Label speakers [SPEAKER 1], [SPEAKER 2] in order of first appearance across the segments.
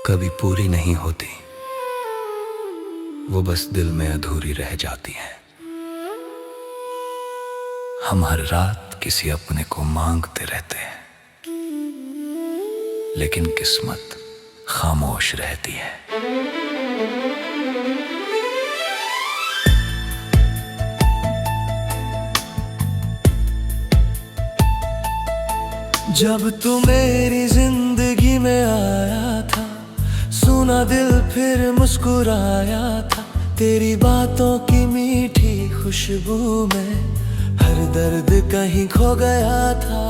[SPEAKER 1] कभी पूरी नहीं होती, वो बस दिल में अधूरी रह जाती है। हम हर रात किसी अपने को मांगते रहते हैं, लेकिन किस्मत खामोश रहती है।
[SPEAKER 2] जब तू मेरी जिंदगी में आया था, सुना दिल फिर मुस्कुराया था। तेरी बातों की मीठी खुशबू में हर दर्द कहीं खो गया था।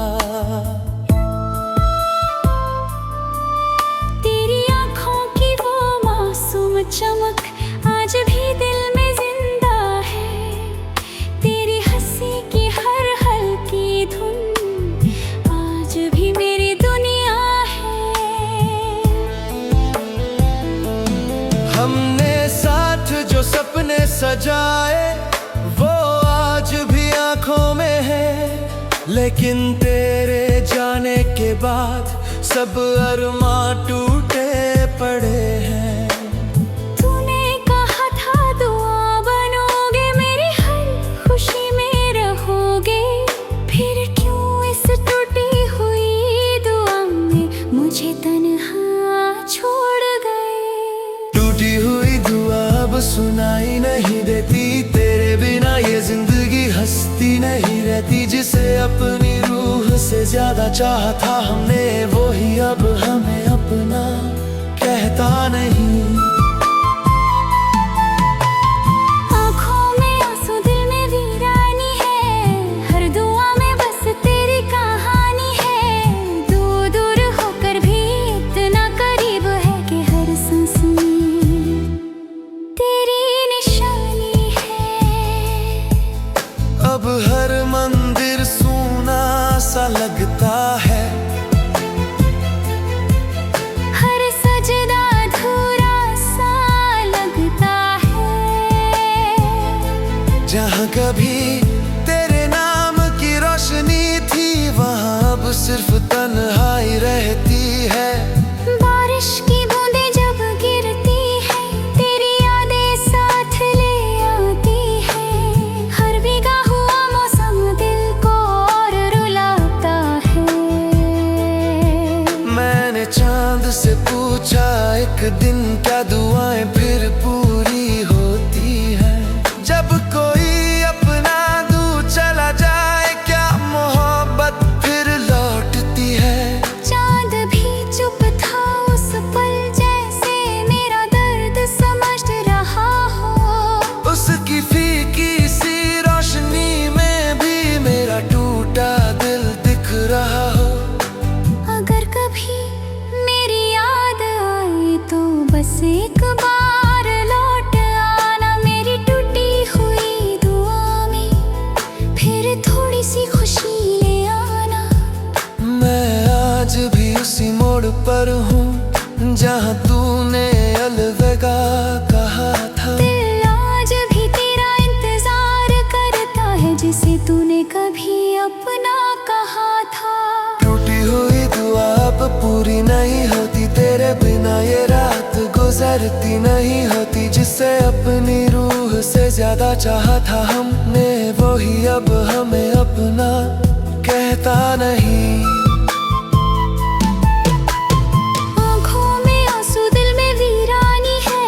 [SPEAKER 3] तेरी आँखों की वो मासूम चमक आज भी दिल में जिंदा है। तेरी हंसी की हर हल्की धुन आज भी मेरी दुनिया है।
[SPEAKER 2] हमने साथ जो सपने सजाए वो आज भी आंखों में है, लेकिन तेरे जाने के बाद सब अरमां टूटे पड़े हैं।
[SPEAKER 3] तूने कहा था दुआ बनोगे, मेरी हर खुशी में रहोगे। फिर क्यों इस टूटी हुई दुआ में मुझे तन्हा छोड़ गए।
[SPEAKER 2] टूटी हुई दुआ अब सुनाई नहीं देती, तेरे बिना ये जिंदगी हंसती नहीं रहती। जिसे अपनी रूह से ज्यादा चाहा था हमने, वो ही अब हमें अपना कहता नहीं।
[SPEAKER 3] आँखों में आंसू दिल में वीरानी है, हर दुआ में बस तेरी कहानी है। दूर दूर होकर भी इतना करीब है कि हर सांस में तेरी निशानी है।
[SPEAKER 2] अब हर मंदिर सूना सा लगता है,
[SPEAKER 3] हर सजदा अधूरा सा लगता है।
[SPEAKER 2] जहाँ कभी तेरे नाम की रोशनी थी, वहाँ अब सिर्फ तन्हाई रहती है।
[SPEAKER 3] बारिश की बूंदें जब गिरती है, तेरी यादें साथ ले आती है। हर भीगा हुआ मौसम दिल को और रुलाता है।
[SPEAKER 2] मैंने चांद से पूछा एक दिन क्या दुआएं फिर पूरी होती हैं। जब कोई अपना दूर चला जाए, क्या मोहब्बत फिर लौटती है।
[SPEAKER 3] चांद भी चुप था उस पल, जैसे मेरा दर्द समझ रहा हो।
[SPEAKER 2] उसकी फीकी सी रोशनी में भी मेरा टूटा दिल दिख रहा हो।
[SPEAKER 3] अगर कभी मेरी याद आए तो बस एक बार लौट आना मेरी टूटी हुई दुआ में, फिर थोड़ी सी खुशी ले आना।
[SPEAKER 2] मैं आज भी उसी मोड़ पर हूँ जहाँ तूने अलविदा कहा था।
[SPEAKER 3] दिल आज भी तेरा इंतजार करता है, जिसे तूने कभी अपना कहा था।
[SPEAKER 2] टूटी हुई दुआ अब पूरी नहीं होती, तेरे बिना ये रात गुजरती नहीं होती। जिसे अपनी रूह से ज्यादा चाहा था हमने, वो ही अब हमें अपना कहता नहीं।
[SPEAKER 3] आँखों में आंसू दिल में वीरानी है,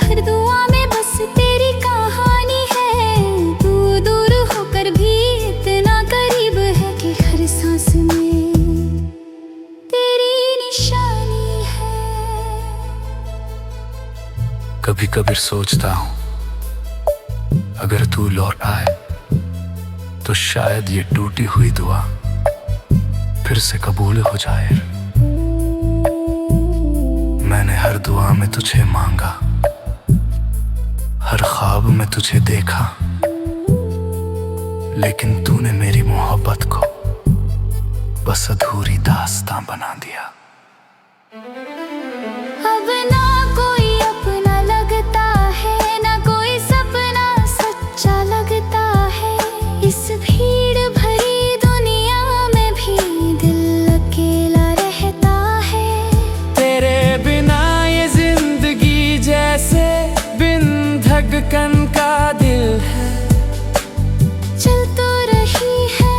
[SPEAKER 3] हर दुआ में बस तेरी कहानी है। दूर दूर होकर भी इतना करीब है कि हर सांस में तेरी निशानी है।
[SPEAKER 1] कभी कभी सोचता हूँ अगर तू लौट आए तो शायद ये टूटी हुई दुआ फिर से कबूल हो जाए। मैंने हर दुआ में तुझे मांगा, हर ख्वाब में तुझे देखा, लेकिन तूने मेरी मोहब्बत को बस अधूरी दास्तां बना दिया।
[SPEAKER 3] अब ना कोई अपना लगता है, ना कोई सपना सच्चा लगता है। इस भीड़ भरी दुनिया में भी दिल अकेला रहता है।
[SPEAKER 2] तेरे बिना धड़कन का दिल है।
[SPEAKER 3] चल तो रही है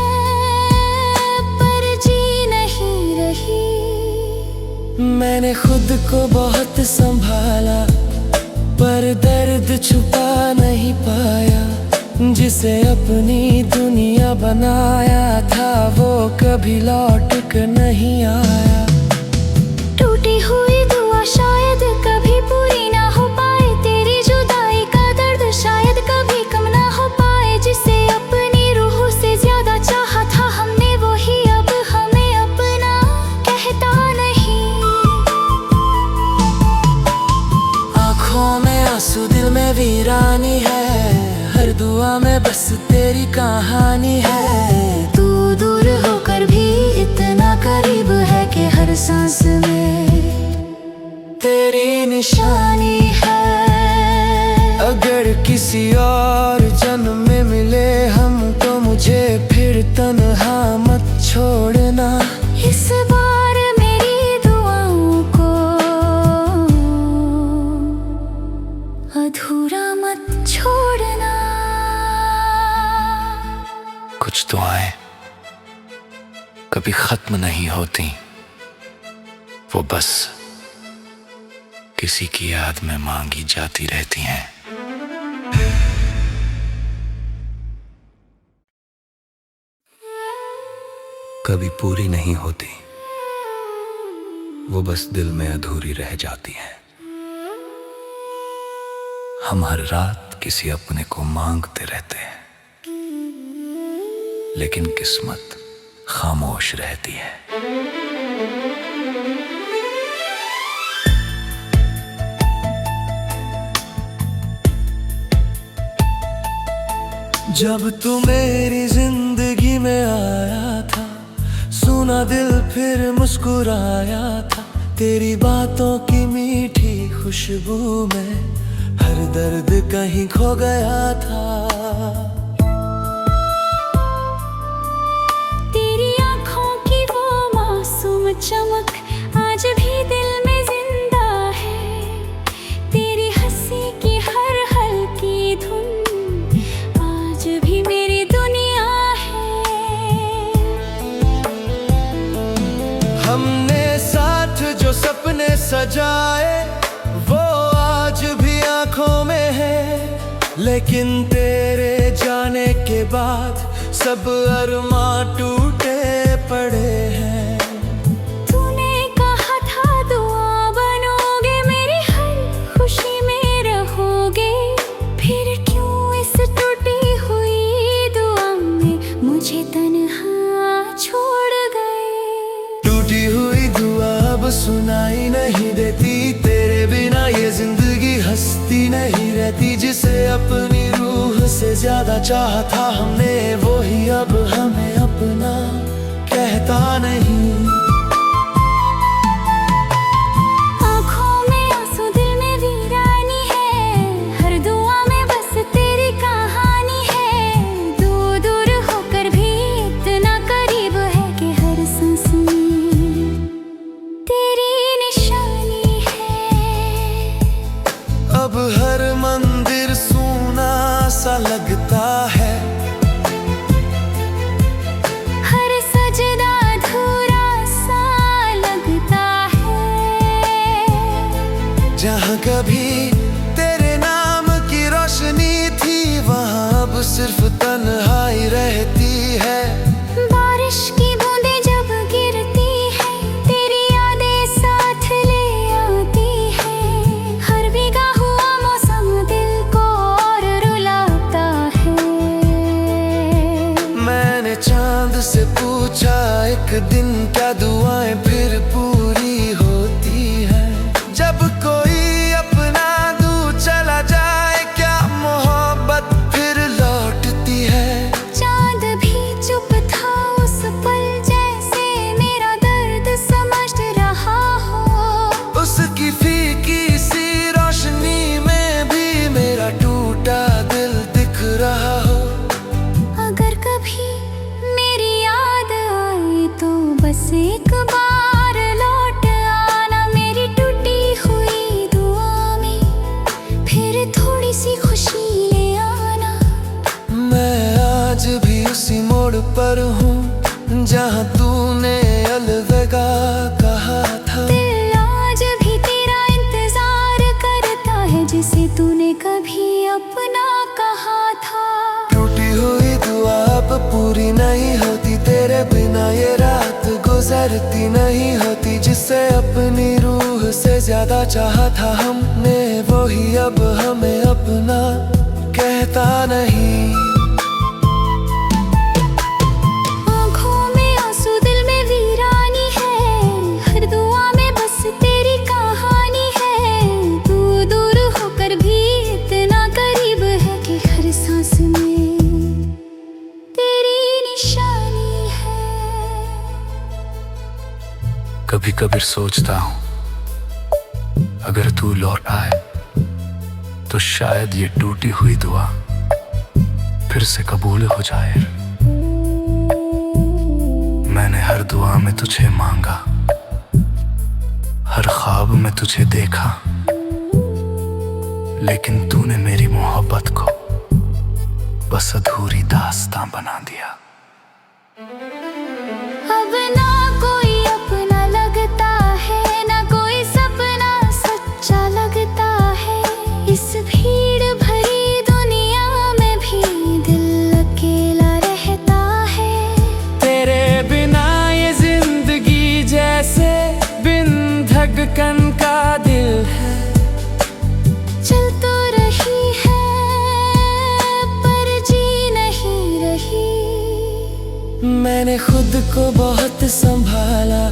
[SPEAKER 3] पर जी नहीं रही।
[SPEAKER 2] मैंने खुद को बहुत संभाला पर दर्द छुपा नहीं पाया। जिसे अपनी दुनिया बनाया था वो कभी लौट कर नहीं आया।
[SPEAKER 3] टूटी हुई दुआ शायद कभी पूरी ना हो पाए। तेरी जुदाई का दर्द शायद कभी कम ना हो पाए। जिसे अपनी रूह से ज्यादा चाहा था हमने वही अब हमें अपना कहता नहीं।
[SPEAKER 2] आँखों में आंसू दिल में वीरानी है। हर दुआ में बस तेरी कहानी है।
[SPEAKER 3] तू दूर होकर भी इतना करीब है कि हर सांस में
[SPEAKER 2] तेरी निशानी है। अगर किसी और जन्म में मिले हम तो मुझे फिर तन्हा मत छोड़ना।
[SPEAKER 3] इस बार मेरी दुआओं को अधूरा मत छोड़ना।
[SPEAKER 1] कुछ दुआएं कभी खत्म नहीं होती, वो बस किसी की याद में मांगी जाती रहती हैं। कभी पूरी नहीं होती, वो बस दिल में अधूरी रह जाती हैं। हम हर रात किसी अपने को मांगते रहते हैं, लेकिन किस्मत खामोश रहती है।
[SPEAKER 2] जब तू मेरी जिंदगी में आया था, सुना दिल फिर मुस्कुराया था। तेरी बातों की मीठी खुशबू में हर दर्द कहीं खो गया था।
[SPEAKER 3] चमक आज भी दिल में जिंदा है। तेरी हंसी की हर हल्की धुन आज भी मेरी दुनिया है।
[SPEAKER 2] हमने साथ जो सपने सजाए वो आज भी आंखों में है। लेकिन तेरे जाने के बाद सब अरमां टूटे पड़े हैं। सुनाई नहीं देती तेरे बिना ये जिंदगी हंसती नहीं रहती। जिसे अपनी रूह से ज्यादा चाहा था हमने वही अब हमें अपना कहता नहीं।
[SPEAKER 3] आँखों में आंसू दिल में वीरानी है। हर दुआ में बस तेरी कहानी है। दूर दूर होकर भी इतना करीब है कि हर सांस में
[SPEAKER 2] अब हर मंदिर सूना सा लगता है।
[SPEAKER 3] हर सजदा अधूरा सा लगता है।
[SPEAKER 2] जहाँ कभी तेरे नाम की रोशनी थी वहाँ अब सिर्फ तन्हाई रहती है।
[SPEAKER 3] बारिश की बूंदें जब गिरती है तेरी यादें साथ ले आती है। हर भीगा हुआ मौसम दिल को और रुलाता है।
[SPEAKER 2] मैंने चांद से पूछा एक दिन क्या दुआएं फिर पूरी होती है। जब कोई अपना दूर चला जाए क्या मोहब्बत फिर लौटती है। नहीं होती जिसे अपनी रूह से ज्यादा चाहा था हमने, वही अब हमें अपना कहता नहीं।
[SPEAKER 3] आँखों में आंसू दिल में वीरानी है, हर दुआ में बस तेरी कहानी है। तू दूर होकर भी इतना करीब है कि हर सांस में तेरी निशानी है।
[SPEAKER 1] कभी कभी सोचता हूँ अगर तू लौट आए तो शायद ये टूटी हुई दुआ फिर से कबूल हो जाए। मैंने हर दुआ में तुझे मांगा, हर ख्वाब में तुझे देखा, लेकिन तूने मेरी मोहब्बत को बस अधूरी दास्तां बना दिया।
[SPEAKER 3] अब ना कोई अपना लगता है, ना कोई सपना सच्चा लगता है। इस भीड़ भरी दुनिया में भी दिल अकेला रहता है।
[SPEAKER 2] तेरे बिना ये जिंदगी जैसे बिन धड़कन का दिल है।
[SPEAKER 3] चल तो रही है पर जी नहीं रही।
[SPEAKER 2] मैंने खुद को बहुत संभाला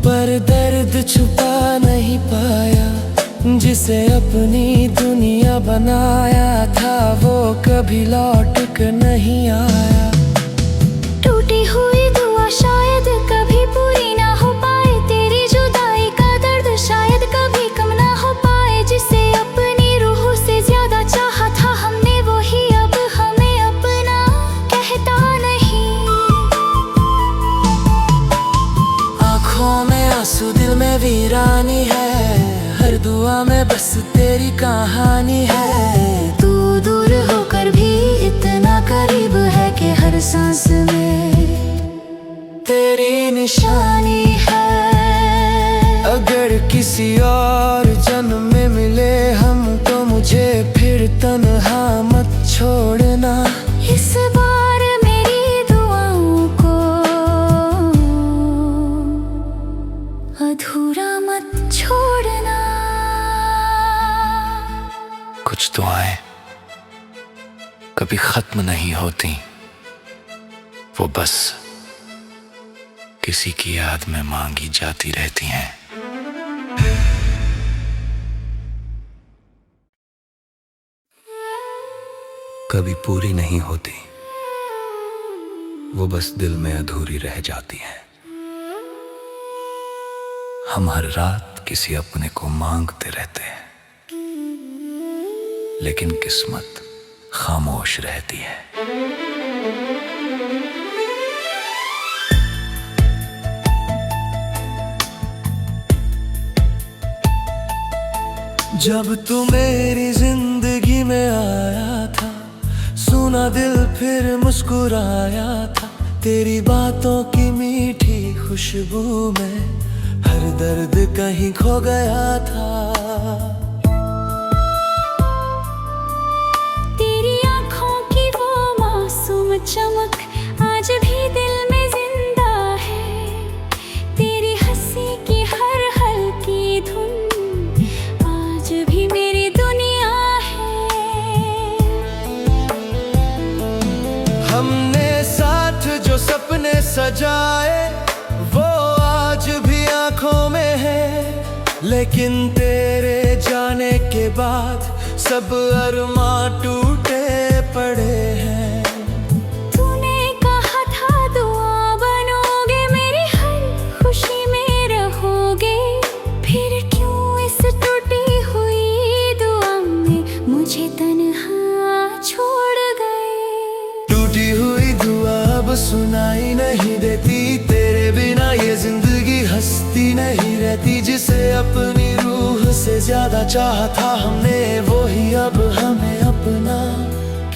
[SPEAKER 2] पर दर्द छुपा नहीं पाया। जिसे अपनी दुनिया बनाया था वो कभी लौट कर नहीं आया।
[SPEAKER 3] टूटी हुई दुआ शायद कभी पूरी ना हो पाए, तेरी जुदाई का दर्द शायद कभी कम ना हो पाए। जिसे अपनी रूह से ज्यादा चाहा था हमने, वही अब हमें अपना कहता नहीं।
[SPEAKER 2] आँखों में आंसू दिल में वीरानी है, हर दुआ में बस तेरी कहानी है।
[SPEAKER 3] तू दूर होकर भी इतना करीब है कि हर सांस में
[SPEAKER 2] तेरी निशानी
[SPEAKER 3] है।
[SPEAKER 2] अगर किसी और जन्म में मिले हम तो मुझे फिर तन्हा मत छोड़ना।
[SPEAKER 3] इस बार मेरी दुआओं को अधूरा मत छोड़ना।
[SPEAKER 1] कुछ दुआएं कभी खत्म नहीं होती, वो बस किसी की याद में मांगी जाती रहती हैं। कभी पूरी नहीं होती, वो बस दिल में अधूरी रह जाती हैं। हम हर रात किसी अपने को मांगते रहते हैं, लेकिन किस्मत खामोश रहती है।
[SPEAKER 2] जब तू मेरी जिंदगी में आया था, सुना दिल फिर मुस्कुराया था। तेरी बातों की मीठी खुशबू में हर दर्द कहीं खो गया था।
[SPEAKER 3] तेरी आँखों की वो मासूम चमक आज भी दिल में जिंदा है। तेरी हंसी की हर हल्की धुन आज भी मेरी दुनिया है।
[SPEAKER 2] हमने साथ जो सपने सजाए वो आज भी आंखों में है, लेकिन तेरे जाने के बाद सब अरमां टूटे पड़े हैं।
[SPEAKER 3] तूने कहा था दुआ बनोगे, मेरी हर खुशी में रहोगे। फिर क्यों इस टूटी हुई दुआ में मुझे तन्हा छोड़ गए।
[SPEAKER 2] टूटी हुई दुआ अब सुनाई नहीं देती, तेरे बिना ये जिंदगी हंसती नहीं रहती। जिसे अपनी रूह से ज्यादा चाहा था हमने, वो ही अब हमें अपना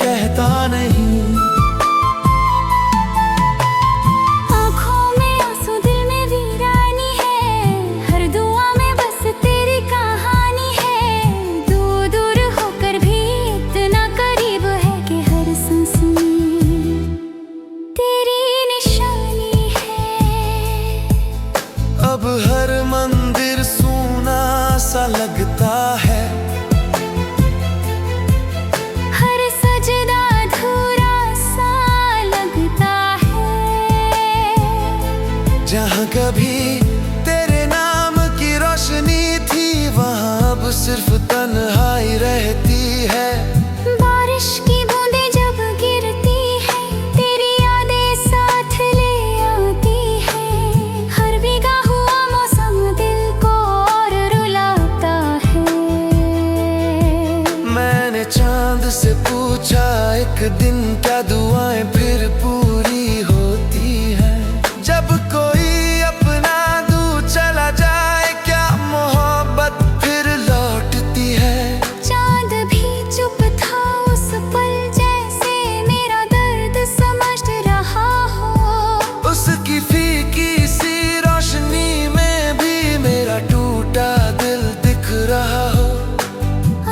[SPEAKER 2] कहता नहीं।
[SPEAKER 3] आँखों में आंसू दिल में वीरानी है, हर दुआ में बस तेरी कहानी है। दूर होकर भी इतना करीब है कि हर सांस में तेरी निशानी है।
[SPEAKER 2] अब हर मंदिर सूना सा लगता है,
[SPEAKER 3] हर सजदा अधूरा सा लगता है।
[SPEAKER 2] जहाँ कभी तेरे नाम की रोशनी थी, वहाँ अब सिर्फ तन्हाई रहती है।
[SPEAKER 3] बारिश की बूंदें जब गिरती है, तेरी यादें साथ ले आती है। हर भीगा हुआ मौसम दिल को और रुलाता है।
[SPEAKER 2] मैंने चांद से पूछा एक दिन क्या दुआएं फिर पूरी होती है। जब कोई अपना दूर चला जाए, क्या मोहब्बत फिर लौटती है।
[SPEAKER 3] चांद भी चुप था उस पल, जैसे मेरा दर्द समझ रहा हो।
[SPEAKER 2] उसकी फीकी सी रोशनी में भी मेरा टूटा दिल दिख रहा हो।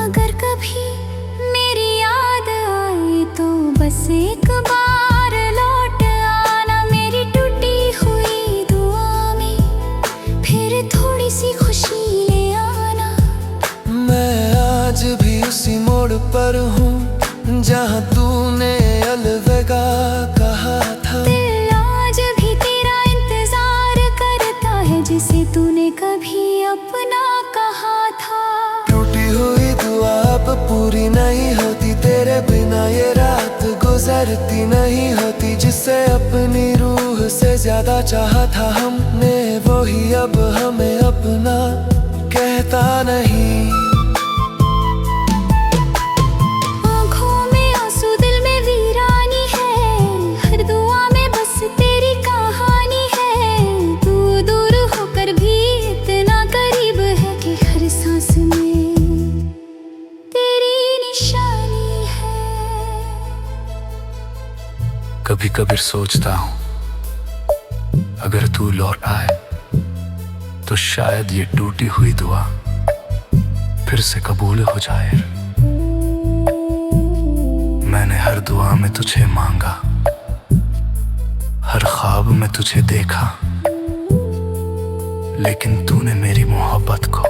[SPEAKER 3] अगर कभी मेरी याद आए तो बस एक बार लौट आना, मेरी टूटी हुई दुआ में फिर थोड़ी सी खुशी ले आना।
[SPEAKER 2] मैं आज भी उसी मोड़ पर हूँ जहाँ तूने अलविदा कहा था।
[SPEAKER 3] दिल आज भी तेरा इंतजार करता है, जिसे तूने कभी अपना कहा था।
[SPEAKER 2] टूटी हुई दुआ अब पूरी नहीं होती, तेरे बिना ये रात गुजरती नहीं होती। जिसे अपनी रूह से ज्यादा चाहा था हमने, वही अब हमें अपना कहता नहीं।
[SPEAKER 3] आँखों में आंसू, दिल में वीरानी है, हर दुआ में बस तेरी कहानी है। तू दूर होकर भी इतना करीब है कि हर सांस में तेरी निशानी है।
[SPEAKER 1] कभी कभी सोचता हूँ अगर तू लौट आए तो शायद ये टूटी हुई दुआ फिर से कबूल हो जाए। मैंने हर दुआ में तुझे मांगा, हर ख्वाब में तुझे देखा, लेकिन तूने मेरी मोहब्बत को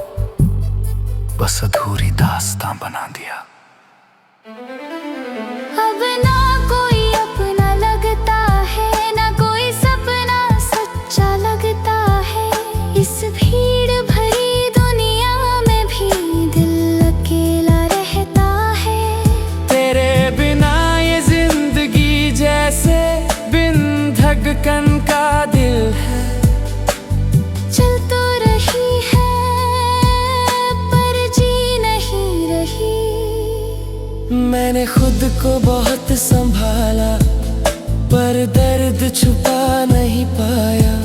[SPEAKER 1] बस अधूरी दास्तां बना दिया।
[SPEAKER 3] अब ना कोई अपना लगता है, ना कोई सपना सच्चा लगता है। इस भीड़ भरी दुनिया में भी दिल अकेला रहता है।
[SPEAKER 2] तेरे बिना ये जिंदगी जैसे बिन धड़कन का दिल है।
[SPEAKER 3] चल तो रही है पर जी नहीं रही।
[SPEAKER 2] मैंने खुद को बहुत संभाला पर दर्द छुपा नहीं पाया।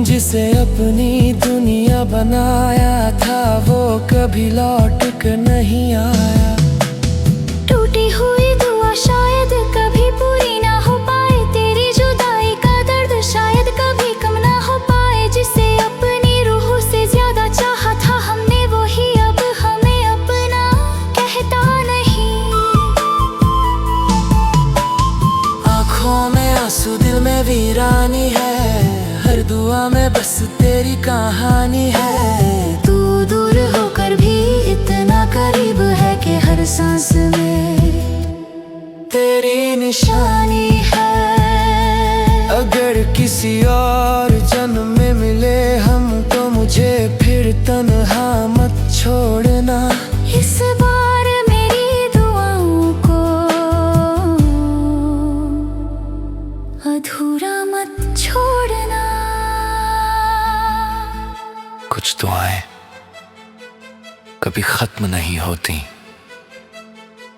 [SPEAKER 2] जिसे अपनी दुनिया बनाया था वो कभी लौट कर नहीं आया।
[SPEAKER 3] टूटी हुई दुआ शायद कभी पूरी ना हो पाए, तेरी जुदाई का दर्द शायद कभी कम ना हो पाए। जिसे अपनी रूह से ज्यादा चाहा था हमने, वही अब हमें अपना कहता नहीं।
[SPEAKER 2] आँखों में आंसू, दिल में वीरानी है, हर दुआ में बस तेरी कहानी है।
[SPEAKER 3] तू दूर होकर भी इतना करीब है कि हर सांस में
[SPEAKER 2] तेरी निशानी
[SPEAKER 3] है।
[SPEAKER 2] अगर किसी और जन्म में मिले हम तो मुझे फिर तन्हा मत छोड़ना।
[SPEAKER 3] इस बार मेरी दुआओं को अधूरा मत छोड़ना।
[SPEAKER 1] कुछ दुआएं कभी खत्म नहीं होती,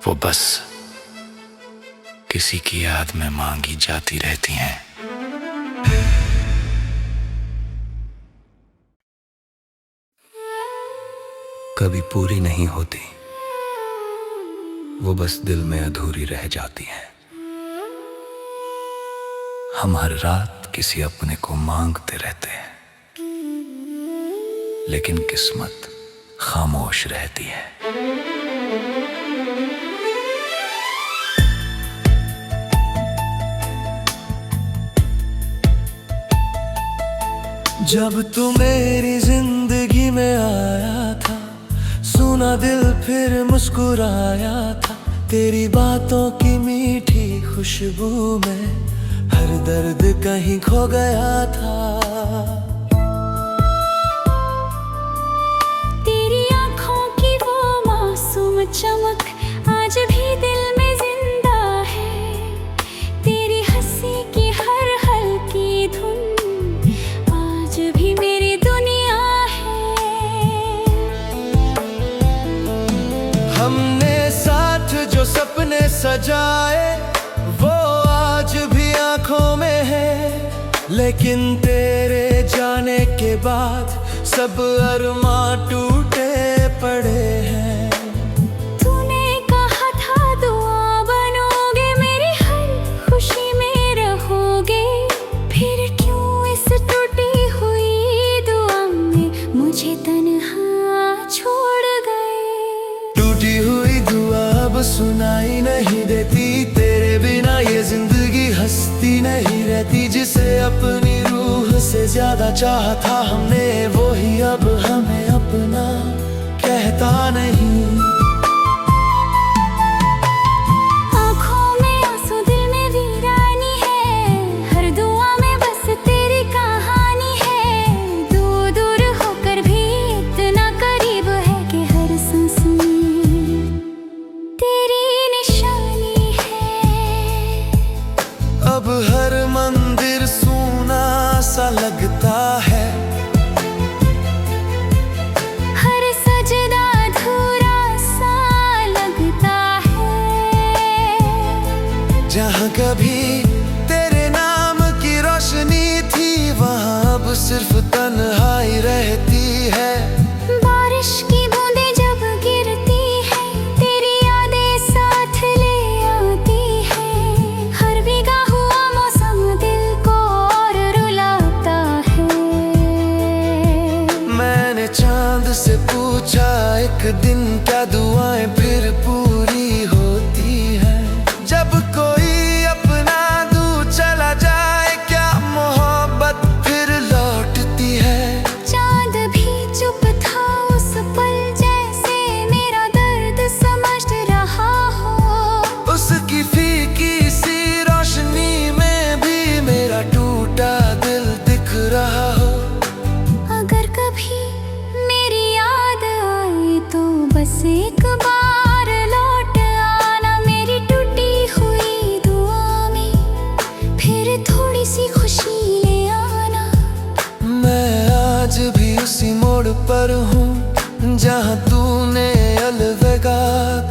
[SPEAKER 1] वो बस किसी की याद में मांगी जाती रहती हैं। कभी पूरी नहीं होती, वो बस दिल में अधूरी रह जाती हैं। हम हर रात किसी अपने को मांगते रहते हैं, लेकिन किस्मत खामोश रहती है।
[SPEAKER 2] जब तू मेरी जिंदगी में आया था, सुना दिल फिर मुस्कुराया था। तेरी बातों की मीठी खुशबू में हर दर्द कहीं खो गया था।
[SPEAKER 3] तेरी आँखों की वो मासूम चमक आज भी दिल में जिंदा है। तेरी हंसी की हर हल्की धुन आज भी मेरी दुनिया है।
[SPEAKER 2] हमने साथ जो सपने सजाए वो आज भी आंखों में है, लेकिन तेरे जाने के बाद सब अरमां टूटे पड़े हैं।
[SPEAKER 3] तूने कहा था दुआ बनोगे, मेरी हर खुशी में रहोगे, फिर क्यों इस टूटी हुई दुआ में मुझे तन्हा छोड़ गए।
[SPEAKER 2] टूटी हुई दुआ अब सुनाई नहीं देती, तेरे बिना ये जिंदगी हंसती नहीं रहती। जिसे अपनी रूह से ज्यादा चाहा था हमने, वो ही अब हमें अपना कहता नहीं।
[SPEAKER 3] आँखों में आंसू दिल में वीरानी है, हर दुआ में बस तेरी कहानी है। दूर दूर होकर भी इतना करीब है कि हर सांस में तेरी निशानी है।
[SPEAKER 2] अब हर मंदिर सूना सा लगता है,
[SPEAKER 3] हर सजदा अधूरा सा लगता है।
[SPEAKER 2] जहाँ कभी तेरे नाम की रोशनी थी वहाँ अब सिर्फ तन्हाई रहती है।
[SPEAKER 3] बारिश की बूंदें जब गिरती है, तेरी यादें साथ ले आती है। हर भीगा हुआ मौसम दिल को और रुलाता है।
[SPEAKER 2] मैंने चांद से पूछा एक दिन क्या दुआएं फिर पूरी होती हैं। जब कोई अपना दूर चला जाए क्या मोहब्बत फिर लौटती है।
[SPEAKER 3] चांद भी चुप था उस पल, जैसे मेरा दर्द समझ रहा हो।
[SPEAKER 2] उसकी फीकी सी रोशनी में भी मेरा टूटा दिल दिख रहा हो।
[SPEAKER 3] अगर कभी मेरी याद आए तो बस एक बार लौट आना मेरी टूटी हुई दुआ में, फिर थोड़ी सी खुशी ले आना।
[SPEAKER 2] मैं आज भी उसी मोड़ पर हूँ जहाँ तूने अलविदा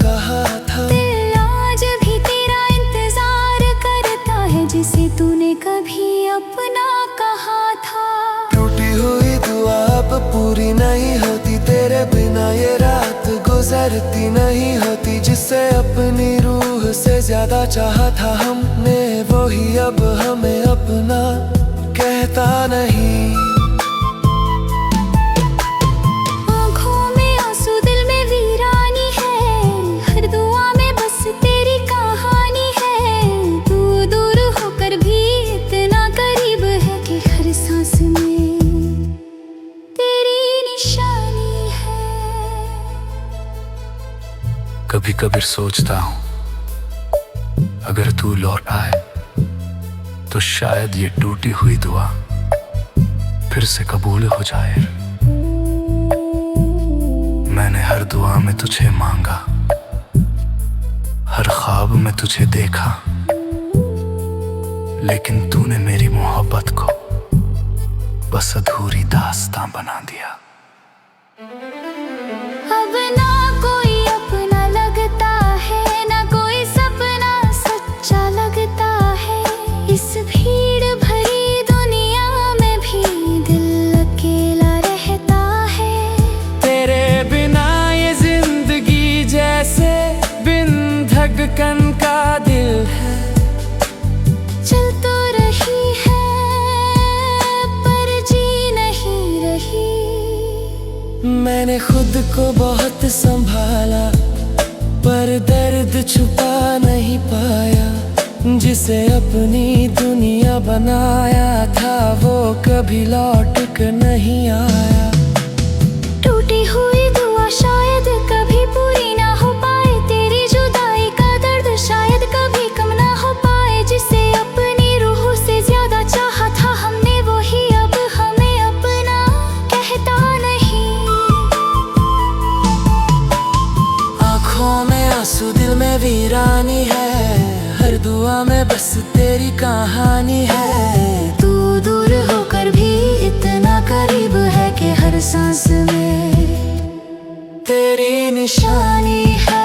[SPEAKER 2] कहा था।
[SPEAKER 3] दिल आज भी तेरा इंतजार करता है, जिसे तूने कभी अपना कहा था।
[SPEAKER 2] टूटी हुई दुआ अब पूरी नहीं होती, तेरे बिना ये रात गुजरती नहीं होती। जिसे अपनी रूह से ज्यादा चाहा था हमने, वो ही अब हमें अपना कहता नहीं।
[SPEAKER 3] आँखों में आंसू दिल में वीरानी है, हर दुआ में बस तेरी कहानी है। दूर दूर होकर भी इतना करीब है कि हर सांस में तेरी निशानी है।
[SPEAKER 1] कभी कभी सोचता हूँ अगर तू लौट आए तो शायद ये टूटी हुई दुआ फिर से कबूल हो जाए। मैंने हर दुआ में तुझे मांगा, हर ख्वाब में तुझे देखा, लेकिन तूने मेरी मोहब्बत को बस अधूरी दास्तां बना दिया।
[SPEAKER 3] अब ना कोई अपना लगता है, ना कोई सपना सच्चा लगता है। इस भीड़ भरी दुनिया में भी दिल अकेला रहता है।
[SPEAKER 2] तेरे बिना ये जिंदगी जैसे बिन धड़कन का दिल है।
[SPEAKER 3] चल तो रही है पर जी नहीं रही।
[SPEAKER 2] मैंने खुद को बहुत संभाला पर दर्द छुपा नहीं पाया। जिसे अपनी दुनिया बनाया था वो कभी लौट कर नहीं आया।
[SPEAKER 3] टूटी हुई दुआ शायद कभी पूरी ना हो पाए, तेरी जुदाई का दर्द शायद कभी कम ना हो पाए। जिसे अपनी रूह से ज्यादा चाहा था हमने, वही अब हमें अपना कहता नहीं।
[SPEAKER 2] आँखों में आंसू दिल में वीरानी है, हर दुआ में बस तेरी कहानी है।
[SPEAKER 3] तू दूर होकर भी इतना करीब है कि हर सांस में
[SPEAKER 2] तेरी निशानी है।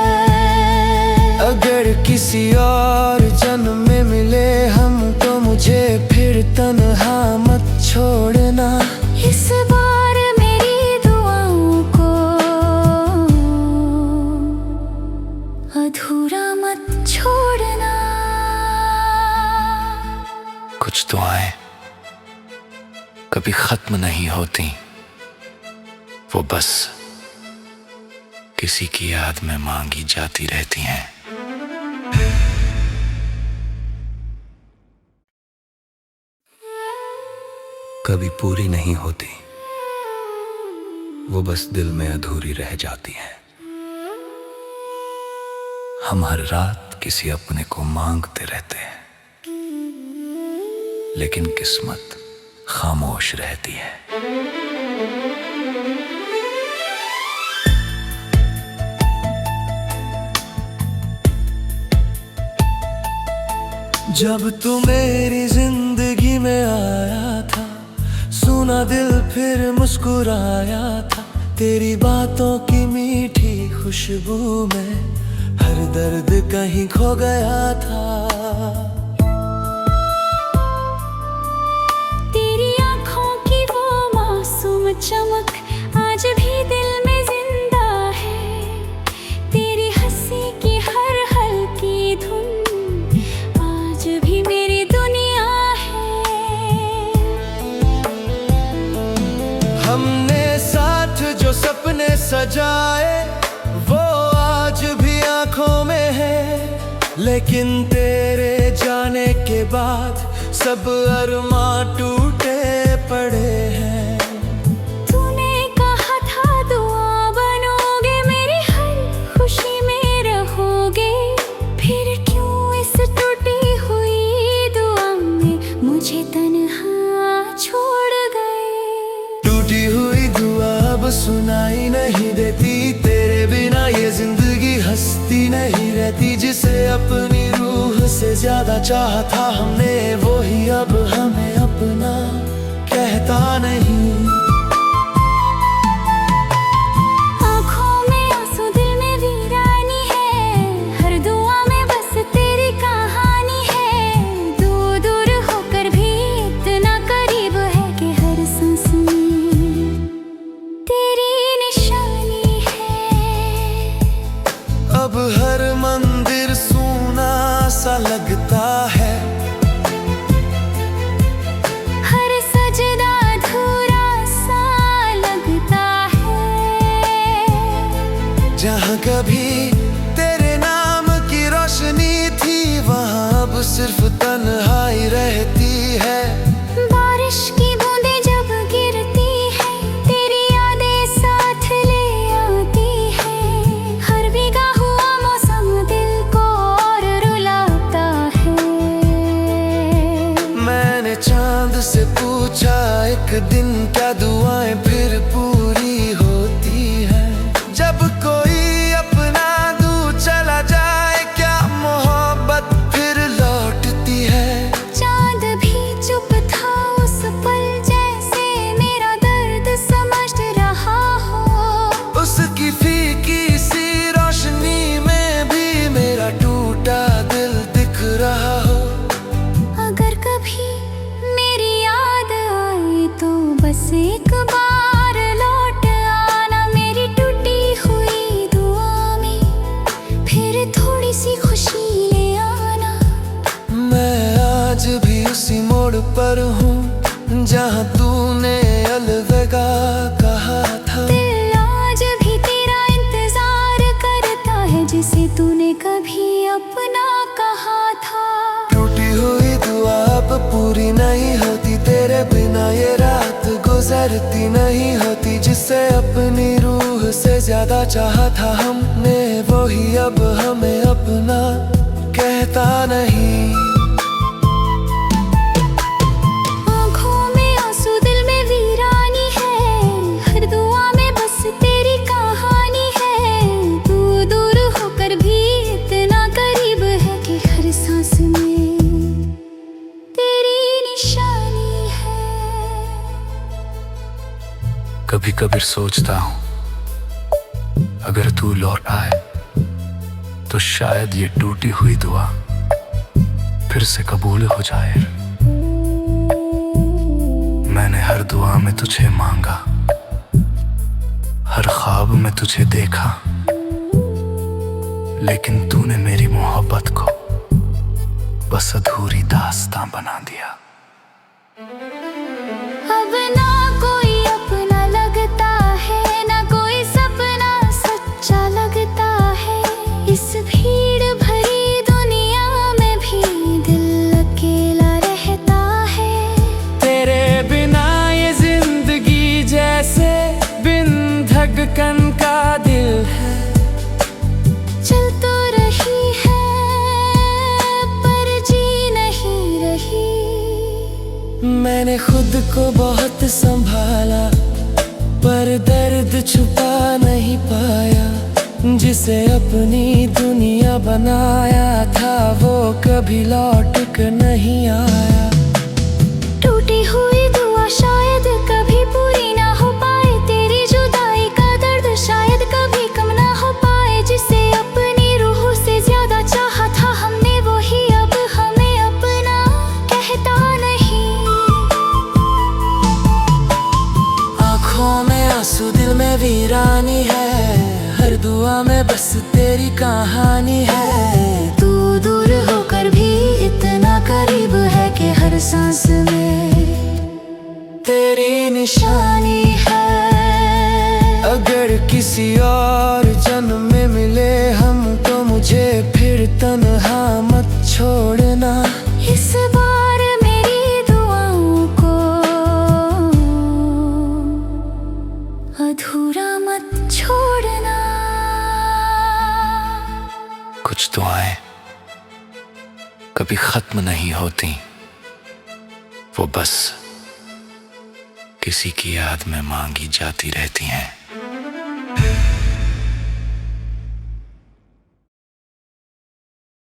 [SPEAKER 2] अगर किसी और जन्म में मिले हम तो मुझे फिर तन्हा मत छोड़ना।
[SPEAKER 3] इस बार मेरी दुआओं को अधूरा मत छोड़ना।
[SPEAKER 1] कुछ दुआएं कभी खत्म नहीं होती, वो बस किसी की याद में मांगी जाती रहती हैं। कभी पूरी नहीं होती, वो बस दिल में अधूरी रह जाती हैं। हम हर रात किसी अपने को मांगते रहते हैं, लेकिन किस्मत खामोश रहती है।
[SPEAKER 2] जब तू मेरी जिंदगी में आया था, सुना दिल फिर मुस्कुराया था। तेरी बातों की मीठी खुशबू में हर दर्द कहीं खो गया था।
[SPEAKER 3] तेरी आँखों की वो मासूम चमक आज भी दिल में जिंदा है। तेरी हंसी की हर हल्की धुन आज भी मेरी दुनिया है।
[SPEAKER 2] हमने साथ जो सपने सजाए वो आज भी आंखों में है, लेकिन तेरे जाने के बाद सब अरमां टूटे पड़े हैं।
[SPEAKER 3] तूने कहा था दुआ बनोगे, मेरी हर खुशी में रहोगे। फिर क्यों इस टूटी हुई दुआ में मुझे तन्हा छोड़ गए।
[SPEAKER 2] टूटी हुई दुआ अब सुनाई नहीं देती, तेरे बिना ये जिंदगी हंसती नहीं रहती। जिसे अपनी रूह से ज्यादा चाहा था हमने, वो ही अब हमें अपना कहता नहीं।
[SPEAKER 3] आँखों में आंसू दिल में वीरानी है, हर दुआ में बस तेरी कहानी है। दूर होकर भी इतना करीब है कि हर सांस में तेरी निशानी है।
[SPEAKER 2] अब हर मंदिर सूना सा लगता है,
[SPEAKER 3] हर सजदा अधूरा सा लगता है।
[SPEAKER 2] जहाँ कभी तेरे नाम की रोशनी थी वहाँ अब सिर्फ तन्हाई रहती है।
[SPEAKER 3] बारिश की बूंदें जब गिरती है, तेरी यादें साथ ले आती है। हर भीगा हुआ मौसम दिल को और रुलाता है।
[SPEAKER 2] मैंने चांद से पूछा एक दिन क्या दुआएं फिर पूरी होती है। जब कोई अपना दूर चला जाए क्या मोहब्बत फिर लौटती है।
[SPEAKER 3] चांद भी चुप
[SPEAKER 2] पूरी नहीं होती तेरे बिना ये रात गुजरती नहीं होती जिससे अपनी रूह से ज्यादा चाहा था हमने वही अब हमें अपना कहता नहीं।
[SPEAKER 3] आँखों में आंसू दिल में वीरानी है, हर दुआ में बस तेरी कहानी है। तू दूर होकर भी इतना करीब है कि हर सांस में तेरी निशानी है।
[SPEAKER 1] कभी कभी सोचता हूँ अगर तू लौट आए तो शायद ये टूटी हुई दुआ फिर से कबूल हो जाए। मैंने हर दुआ में तुझे मांगा, हर ख्वाब में तुझे देखा, लेकिन तूने मेरी मोहब्बत को बस अधूरी दास्तां बना दिया।
[SPEAKER 3] अब ना कोई अपना लगता है, ना कोई सपना सच्चा लगता है। इस भीड़ भरी दुनिया में भी दिल अकेला रहता है।
[SPEAKER 2] तेरे बिना ये जिंदगी जैसे बिन धड़कन का दिल है।
[SPEAKER 3] चल तो रही है पर जी नहीं रही।
[SPEAKER 2] मैंने खुद को बहुत संभाला पर दर्द छुपा नहीं पाया। जिसे अपनी दुनिया बनाया था वो कभी लौट कर नहीं आया।
[SPEAKER 3] टूटी हुई दुआ शायद कभी पूरी ना हो पाए, तेरी जुदाई का दर्द शायद कभी कम ना हो पाए। जिसे अपनी रूह से ज्यादा चाहा था हमने वही अब हमें अपना कहता नहीं।
[SPEAKER 2] आँखों में आंसू दिल में वीरानी है, हर दुआ में बस तेरी कहानी है।
[SPEAKER 3] तू दूर होकर भी इतना करीब है कि हर सांस में
[SPEAKER 2] तेरी निशानी
[SPEAKER 3] है।
[SPEAKER 2] अगर किसी और जन्म में मिले हम तो मुझे फिर तन्हा मत छोड़ना।
[SPEAKER 3] इस बार मेरी दुआओं को अधूरा मत छोड़ना।
[SPEAKER 1] कुछ दुआएं कभी खत्म नहीं होती, वो बस किसी की याद में मांगी जाती रहती हैं।